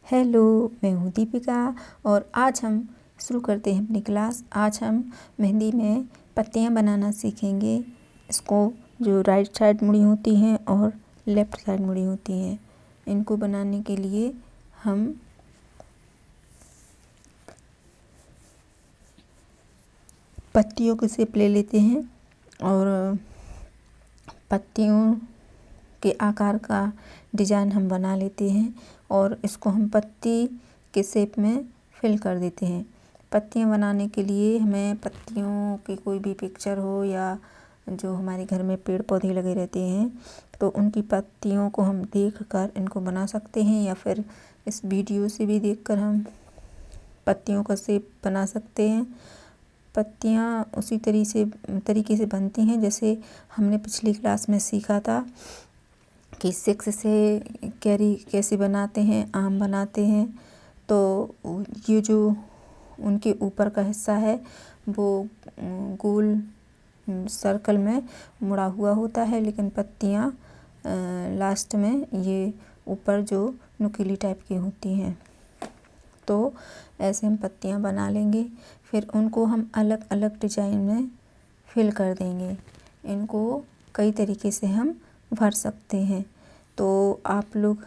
Hello, मैं हूँ दीपिका और आज हम शुरू करते हैं अपनी क्लास। आज हम मेहंदी में पत्तियाँ बनाना सीखेंगे। इसको जो राइट साइड मुड़ी होती हैं और लेफ़्ट साइड मुड़ी होती हैं, इनको बनाने के लिए हम पत्तियों के शेप ले लेते हैं और पत्तियों के आकार का डिज़ाइन हम बना लेते हैं और इसको हम पत्ती के शेप में फिल कर देते हैं। पत्तियाँ बनाने के लिए हमें पत्तियों की कोई भी पिक्चर हो या जो हमारे घर में पेड़ पौधे लगे रहते हैं तो उनकी पत्तियों को हम देखकर इनको बना सकते हैं, या फिर इस वीडियो से भी देखकर हम पत्तियों का शेप बना सकते हैं। पत्तियाँ उसी तरीके से बनती हैं जैसे हमने पिछली क्लास में सीखा था कि 6 से कैरी कैसे बनाते हैं, आम बनाते हैं। तो ये जो उनके ऊपर का हिस्सा है वो गोल सर्कल में मुड़ा हुआ होता है, लेकिन पत्तियाँ लास्ट में ये ऊपर जो नुकीली टाइप की होती हैं। तो ऐसे हम पत्तियाँ बना लेंगे, फिर उनको हम अलग अलग डिजाइन में फिल कर देंगे। इनको कई तरीके से हम भर सकते हैं, तो आप लोग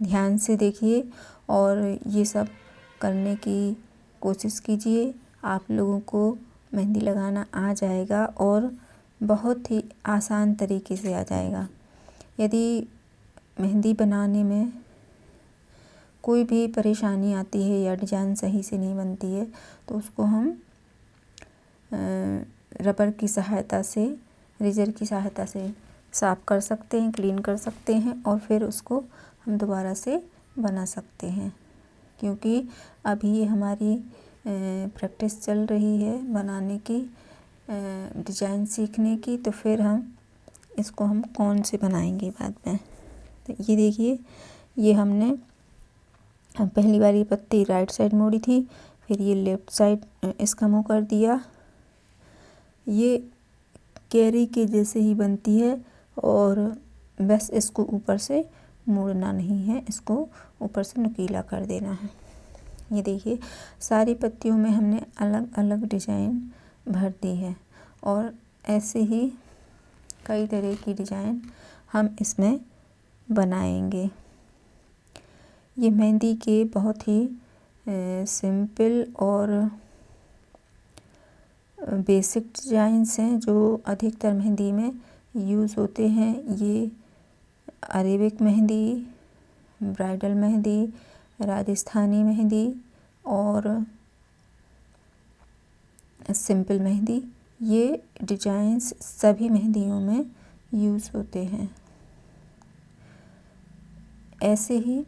ध्यान से देखिए और ये सब करने की कोशिश कीजिए। आप लोगों को मेहंदी लगाना आ जाएगा और बहुत ही आसान तरीके से आ जाएगा। यदि मेहंदी बनाने में कोई भी परेशानी आती है या डिज़ाइन सही से नहीं बनती है तो उसको हम रबर की सहायता से, रेजर की सहायता से साफ़ कर सकते हैं, क्लीन कर सकते हैं और फिर उसको हम दोबारा से बना सकते हैं। क्योंकि अभी ये हमारी प्रैक्टिस चल रही है बनाने की, डिज़ाइन सीखने की, तो फिर हम इसको हम कौन से बनाएंगे बाद में। तो ये देखिए, ये हमने पहली बार ये पत्ती राइट साइड मोड़ी थी, फिर ये लेफ़्ट साइड इसका मुँह कर दिया। ये कैरी के जैसे ही बनती है और बस इसको ऊपर से मोड़ना नहीं है, इसको ऊपर से नुकीला कर देना है। ये देखिए, सारी पत्तियों में हमने अलग अलग डिज़ाइन भर दी है और ऐसे ही कई तरह की डिज़ाइन हम इसमें बनाएंगे। ये मेहंदी के बहुत ही सिंपल और बेसिक डिज़ाइंस हैं जो अधिकतर मेहंदी में यूज़ होते हैं। ये अरेबिक मेहंदी, ब्राइडल मेहंदी, राजस्थानी मेहंदी और सिंपल मेहंदी, ये डिज़ाइंस सभी मेहंदियों में यूज़ होते हैं। ऐसे ही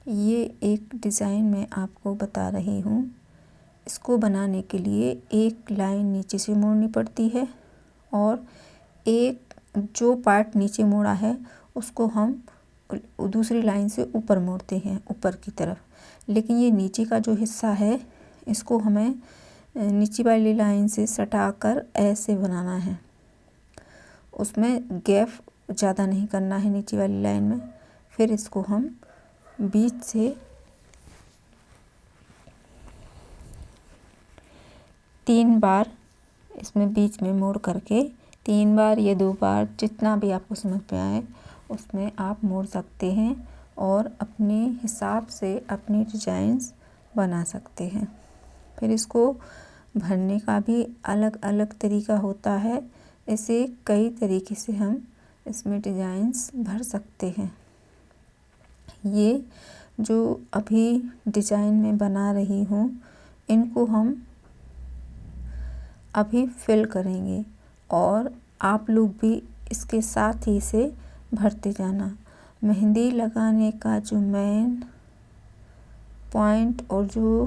ये एक डिज़ाइन मैं आपको बता रही हूँ। इसको बनाने के लिए एक लाइन नीचे से मोड़नी पड़ती है और एक जो पार्ट नीचे मोड़ा है उसको हम दूसरी लाइन से ऊपर मोड़ते हैं, ऊपर की तरफ। लेकिन ये नीचे का जो हिस्सा है इसको हमें नीचे वाली लाइन से सटाकर ऐसे बनाना है। उसमें गैप ज़्यादा नहीं करना है नीचे वाली लाइन में। फिर इसको हम बीच से 3 बार इसमें बीच में मोड़ करके 3 बार या 2 बार, जितना भी आपको समझ में आए उसमें आप मोड़ सकते हैं और अपने हिसाब से अपनी डिज़ाइंस बना सकते हैं। फिर इसको भरने का भी अलग अलग तरीका होता है। ऐसे कई तरीके से हम इसमें डिज़ाइंस भर सकते हैं। ये जो अभी डिज़ाइन में बना रही हूँ इनको हम अभी फिल करेंगे और आप लोग भी इसके साथ ही से भरते जाना। मेहंदी लगाने का जो मेन पॉइंट और जो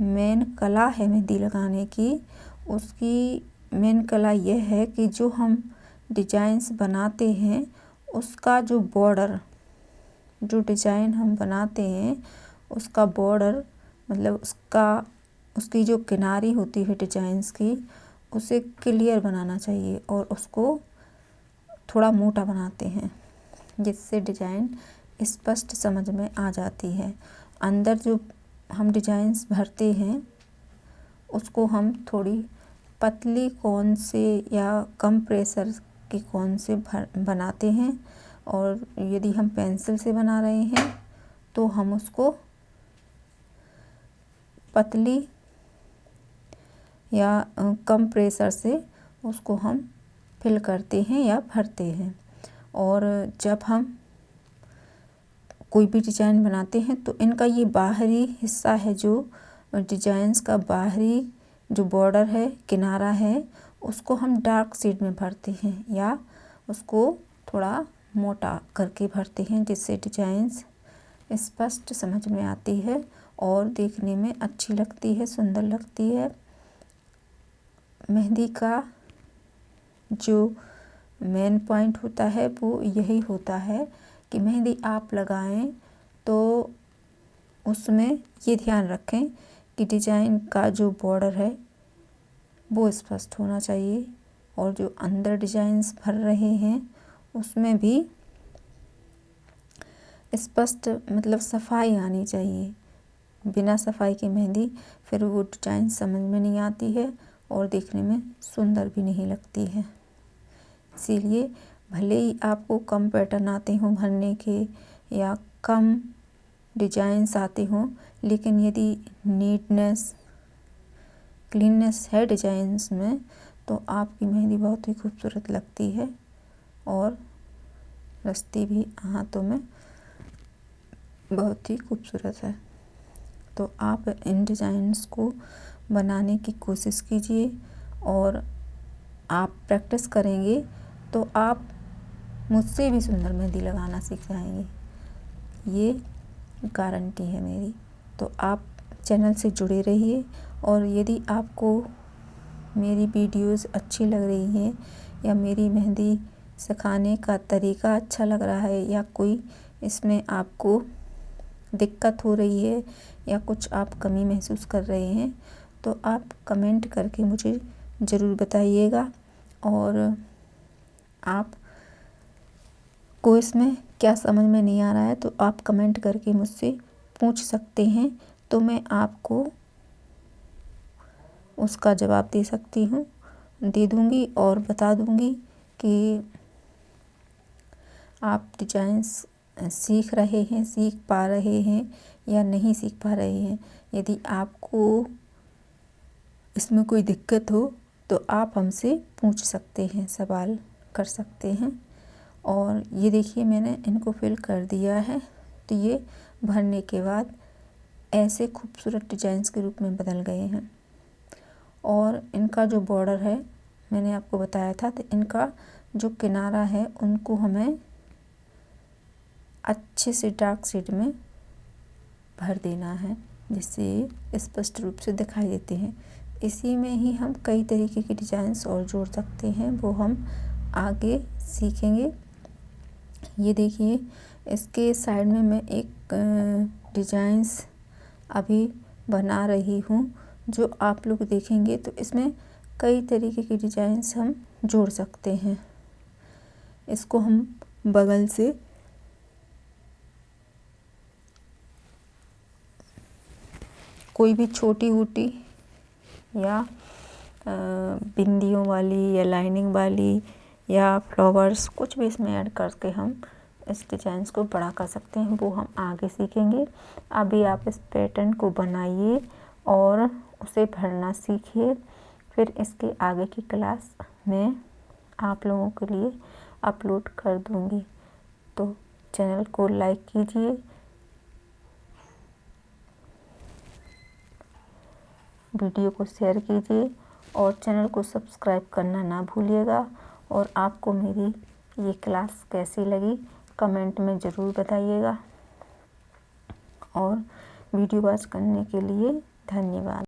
मेन कला है मेहंदी लगाने की, उसकी मेन कला यह है कि जो हम डिज़ाइंस बनाते हैं उसका जो बॉर्डर, जो डिज़ाइन हम बनाते हैं उसका बॉर्डर, मतलब उसकी जो किनारी होती है डिज़ाइंस की, उसे क्लियर बनाना चाहिए और उसको थोड़ा मोटा बनाते हैं जिससे डिज़ाइन स्पष्ट समझ में आ जाती है। अंदर जो हम डिजाइन्स भरते हैं उसको हम थोड़ी पतली कोन से या कम प्रेशर के कोन से बनाते हैं। और यदि हम पेंसिल से बना रहे हैं तो हम उसको पतली या कम प्रेशर से उसको हम फिल करते हैं या भरते हैं। और जब हम कोई भी डिजाइन बनाते हैं तो इनका ये बाहरी हिस्सा है, जो डिजाइन्स का बाहरी जो बॉर्डर है, किनारा है, उसको हम डार्क शेड में भरते हैं या उसको थोड़ा मोटा करके भरते हैं, जिससे डिजाइन्स स्पष्ट समझ में आती है और देखने में अच्छी लगती है, सुंदर लगती है। मेहंदी का जो मेन पॉइंट होता है वो यही होता है कि मेहंदी आप लगाएं तो उसमें ये ध्यान रखें कि डिजाइन का जो बॉर्डर है वो स्पष्ट होना चाहिए और जो अंदर डिजाइन्स भर रहे हैं उसमें भी स्पष्ट मतलब सफाई आनी चाहिए। बिना सफाई की मेहंदी फिर वो डिजाइन समझ में नहीं आती है और देखने में सुंदर भी नहीं लगती है। इसीलिए भले ही आपको कम पैटर्न आते हों भरने के या कम डिजाइन्स आते हों, लेकिन यदि नीटनेस, क्लीननेस है डिजाइन्स में तो आपकी मेहंदी बहुत ही खूबसूरत लगती है और रचती भी हाथों में बहुत ही खूबसूरत है। तो आप इन डिजाइन्स को बनाने की कोशिश कीजिए और आप प्रैक्टिस करेंगे तो आप मुझसे भी सुंदर मेहंदी लगाना सीख जाएंगे, ये गारंटी है मेरी। तो आप चैनल से जुड़े रहिए और यदि आपको मेरी वीडियोस अच्छी लग रही हैं या मेरी मेहंदी सिखाने का तरीका अच्छा लग रहा है या कोई इसमें आपको दिक्कत हो रही है या कुछ आप कमी महसूस कर रहे हैं तो आप कमेंट करके मुझे ज़रूर बताइएगा। और आप को इसमें क्या समझ में नहीं आ रहा है तो आप कमेंट करके मुझसे पूछ सकते हैं, तो मैं आपको उसका जवाब दे दूँगी और बता दूँगी कि आप डिजाइन्स सीख रहे हैं, सीख पा रहे हैं या नहीं सीख पा रहे हैं। यदि आपको इसमें कोई दिक्कत हो तो आप हमसे पूछ सकते हैं, सवाल कर सकते हैं। और ये देखिए मैंने इनको फिल कर दिया है तो ये भरने के बाद ऐसे खूबसूरत डिजाइन्स के रूप में बदल गए हैं। और इनका जो बॉर्डर है मैंने आपको बताया था, तो इनका जो किनारा है उनको हमें अच्छे से डार्क शेड में भर देना है, जिससे स्पष्ट रूप से दिखाई देते हैं। इसी में ही हम कई तरीके के डिजाइन्स और जोड़ सकते हैं, वो हम आगे सीखेंगे। ये देखिए इसके साइड में मैं एक डिजाइन्स अभी बना रही हूँ, जो आप लोग देखेंगे तो इसमें कई तरीके के डिजाइन्स हम जोड़ सकते हैं। इसको हम बगल से कोई भी छोटी बूटी या बिंदियों वाली या लाइनिंग वाली या फ्लावर्स कुछ भी इसमें ऐड करके हम इस डिजाइन्स को बड़ा कर सकते हैं, वो हम आगे सीखेंगे। अभी आप इस पैटर्न को बनाइए और उसे भरना सीखिए, फिर इसके आगे की क्लास में आप लोगों के लिए अपलोड कर दूंगी। तो चैनल को लाइक कीजिए, वीडियो को शेयर कीजिए और चैनल को सब्सक्राइब करना ना भूलिएगा। और आपको मेरी ये क्लास कैसी लगी कमेंट में ज़रूर बताइएगा। और वीडियो वॉच करने के लिए धन्यवाद।